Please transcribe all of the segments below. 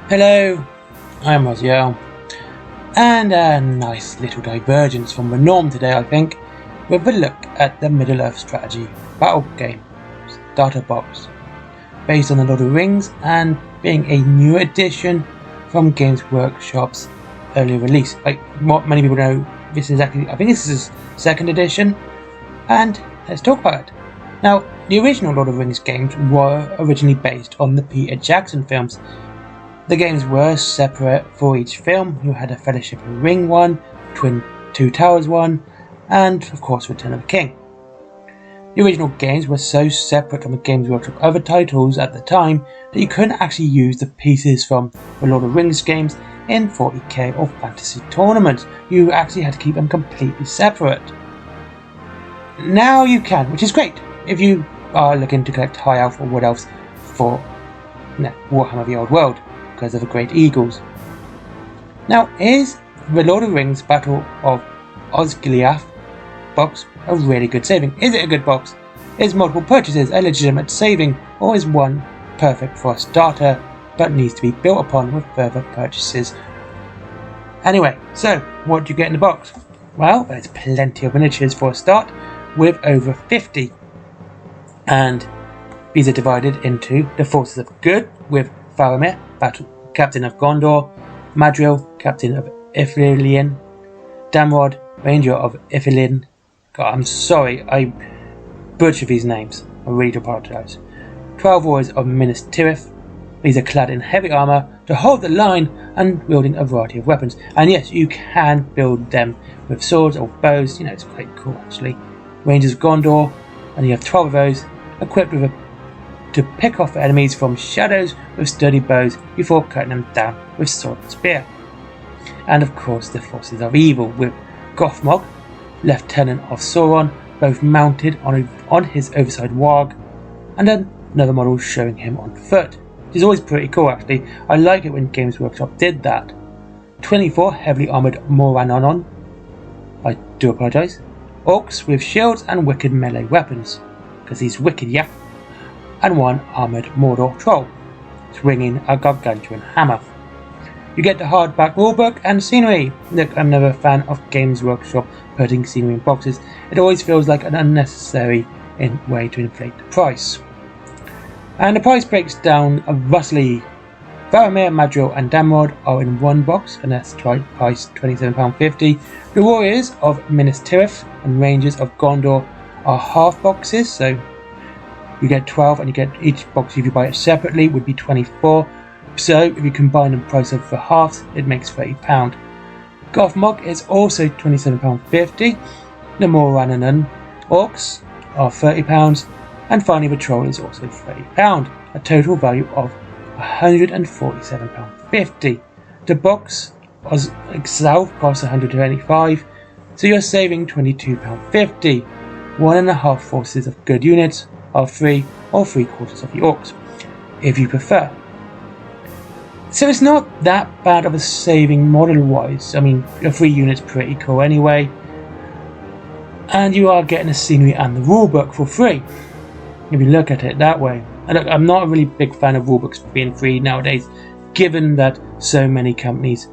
Hello, I'm Osgiliath, and a nice little divergence from the norm today, I think, with a look at the Middle-earth strategy battle game starter box, based on the Lord of the Rings and being a new addition from Games Workshop's early release. Like what many people know, I think this is second edition, and let's talk about it. Now, the original Lord of the Rings games were originally based on the Peter Jackson films. The games were separate for each film. You had a Fellowship of the Ring one, Two Towers one, and of course Return of the King. The original games were so separate from the Games Workshop other titles at the time that you couldn't actually use the pieces from the Lord of the Rings games in 40k or fantasy tournaments. You actually had to keep them completely separate. Now you can, which is great if you are looking to collect High Elf or Wood Elves for Warhammer the Old World, because of the Great Eagles. Now, is the Lord of the Rings Battle of Osgiliath box a really good saving? Is it a good box? Is multiple purchases a legitimate saving, or is one perfect for a starter but needs to be built upon with further purchases? Anyway, so what do you get in the box? Well, there's plenty of miniatures for a start, with over 50. And these are divided into the Forces of Good, with Faramir, Captain of Gondor, Madril, Captain of Ithilien, Damrod, Ranger of Ithilien. God, I'm sorry, I butcher these names. I really do apologise. 12 Warriors of Minas Tirith. These are clad in heavy armour to hold the line and wielding a variety of weapons. And yes, you can build them with swords or bows. It's quite cool actually. Rangers of Gondor, and you have 12 of those, equipped with to pick off enemies from shadows with sturdy bows before cutting them down with sword and spear. And of course the Forces of Evil, with Gothmog, Lieutenant of Sauron, both mounted on his oversized warg, and another model showing him on foot, which is always pretty cool actually. I like it when Games Workshop did that. 24 heavily armoured Morannon, I do apologise, orcs with shields and wicked melee weapons, because he's wicked, yeah. And one armoured Mordor troll, swinging a gargantuan hammer. You get the hardback rulebook and scenery. Look, I'm never a fan of Games Workshop putting scenery in boxes. It always feels like an unnecessary way to inflate the price. And the price breaks down roughly. Faramir, Madril and Damrod are in one box, and that's priced £27.50. The Warriors of Minas Tirith and Rangers of Gondor are half boxes, so you get 12, and you get each box if you buy it separately would be 24. So if you combine the price of the halves, it makes £30. Gothmog is also £27.50. The Morannon orcs are £30, and finally the troll is also £30. A total value of £147.50. The box itself costs £125, so you're saving £22.50. 1.5 Forces of Good units are free, or 3/4 of the orcs, if you prefer. So it's not that bad of a saving model wise. I mean, a free unit's pretty cool anyway, and you are getting the scenery and the rulebook for free, if you look at it that way. And look, I'm not a really big fan of rulebooks being free nowadays, given that so many companies,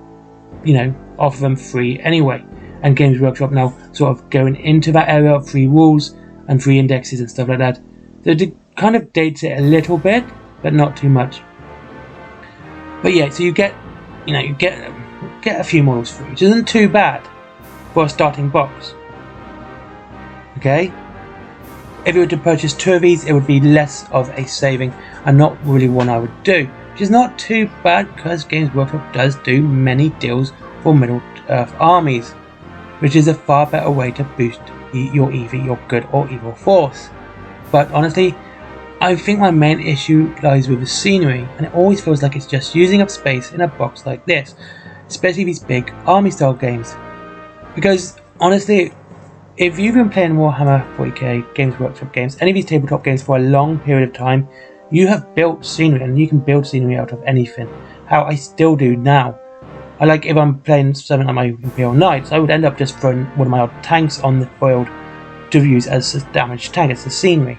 offer them free anyway, and Games Workshop now sort of going into that area of free rules and free indexes and stuff like that. So it kind of dates it a little bit, but not too much. But yeah, so you get a few models free, which isn't too bad for a starting box. Okay? If you were to purchase 2 of these, it would be less of a saving, and not really one I would do, which is not too bad because Games Workshop does do many deals for Middle-earth armies, which is a far better way to boost your EV, your good or evil force. But honestly, I think my main issue lies with the scenery, and it always feels like it's just using up space in a box like this, especially these big army style games. Because honestly, if you've been playing Warhammer 40k, Games Workshop games, any of these tabletop games for a long period of time, you have built scenery, and you can build scenery out of anything. How I still do now. I like, if I'm playing something like my Imperial Knights, I would end up just throwing one of my old tanks on the field to use as a damaged tank, as the scenery,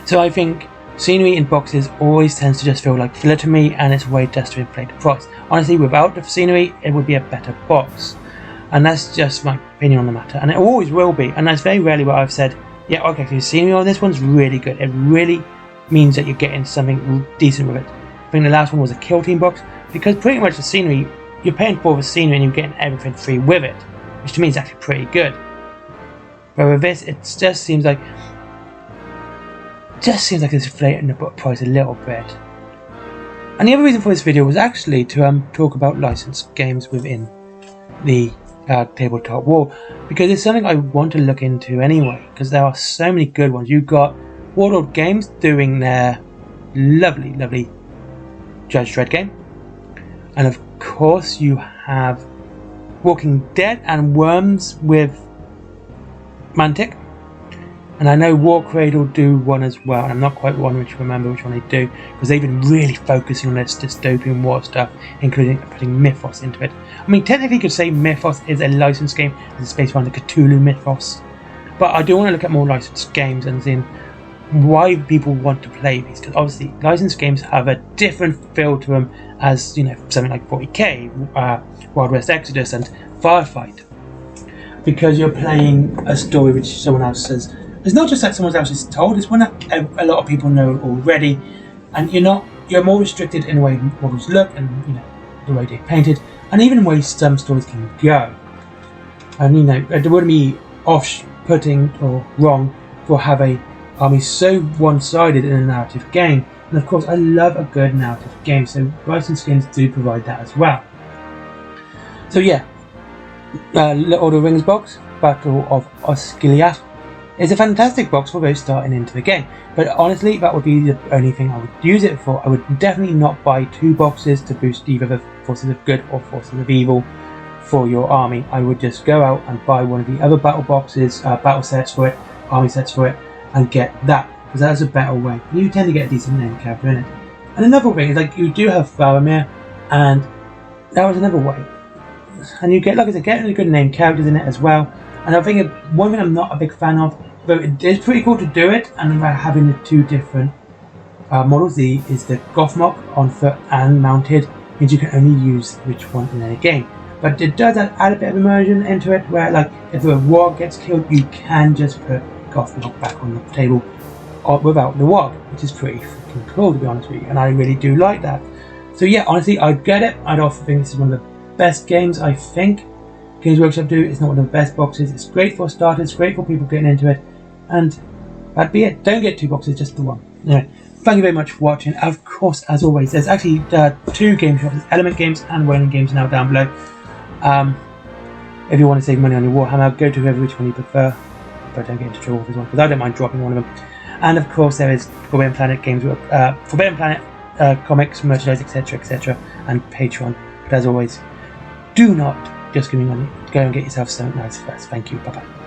So I think Scenery in boxes always tends to just feel like filler to me, and it's a way just to inflate the price. Honestly, without the scenery, it would be a better box. And that's just my opinion on the matter, and it always will be. And that's very rarely where I've said, yeah, okay, so the scenery on this one's really good. It really means that you're getting something decent with it. I think the last one was a Kill Team box, because pretty much the scenery, you're paying for the scenery and you're getting everything free with it, which to me is actually pretty good. But with this, it just seems like it's inflating the price a little bit. And the other reason for this video was actually to talk about licensed games within the tabletop war, because it's something I want to look into anyway, because there are so many good ones. You've got Warlord Games doing their lovely Judge Dredd game, and of course you have Walking Dead and Worms with Mantic, and I know War Cradle do one as well, and I'm not quite remember which one they do, because they've been really focusing on this dystopian war stuff, including putting mythos into it. I mean, technically you could say mythos is a licensed game, it's based around the Cthulhu mythos, but I do want to look at more licensed games and seeing why people want to play these, because obviously licensed games have a different feel to them as, you know, something like 40k, Wild West Exodus and Firefight, because you're playing a story which someone else says. It's not just that someone else is told, it's one that a lot of people know already, and you're more restricted in the way models look and, you know, the way they're painted, and even the way some stories can go. And, you know, it wouldn't be off-putting or wrong for have a army so one-sided in a narrative game, and of course I love a good narrative game, so licensed games do provide that as well. So yeah, Lord of the Rings box, Battle of Osgiliath, is a fantastic box for those starting into the game, but honestly that would be the only thing I would use it for. I would definitely not buy 2 boxes to boost either the Forces of Good or Forces of Evil for your army. I would just go out and buy one of the other battle boxes, battle sets for it, army sets for it, and get that, because that's a better way. You tend to get a decent name character in it. And another thing is, like, you do have Faramir, and that was another way. And you get, like I said, getting good name characters in it as well. And I think one thing I'm not a big fan of, but it is pretty cool to do it, and by having the 2 different models, is the Gothmog on foot and mounted, means you can only use which one in any game. But it does add a bit of immersion into it, where, like, if a warg gets killed, you can just put Gothmog back on the table without the warg, which is pretty freaking cool, to be honest with you, and I really do like that. So yeah, honestly, I'd get it. I'd also think this is one of the best games I think Games Workshop do. It's not one of the best boxes. It's great for starters, great for people getting into it, and that'd be it. Don't get 2 boxes, just the one. Anyway, thank you very much for watching. Of course, as always, there's actually 2 game shops, Element Games and Wayland Games now down below. If you want to save money on your Warhammer, go to which one you prefer, but don't get into trouble with this one, because I don't mind dropping one of them. And of course there is Forbidden Planet Games, Forbidden Planet comics, merchandise, etc, and Patreon. But as always, do not just give me money, go and get yourself something nice first. Thank you, bye bye.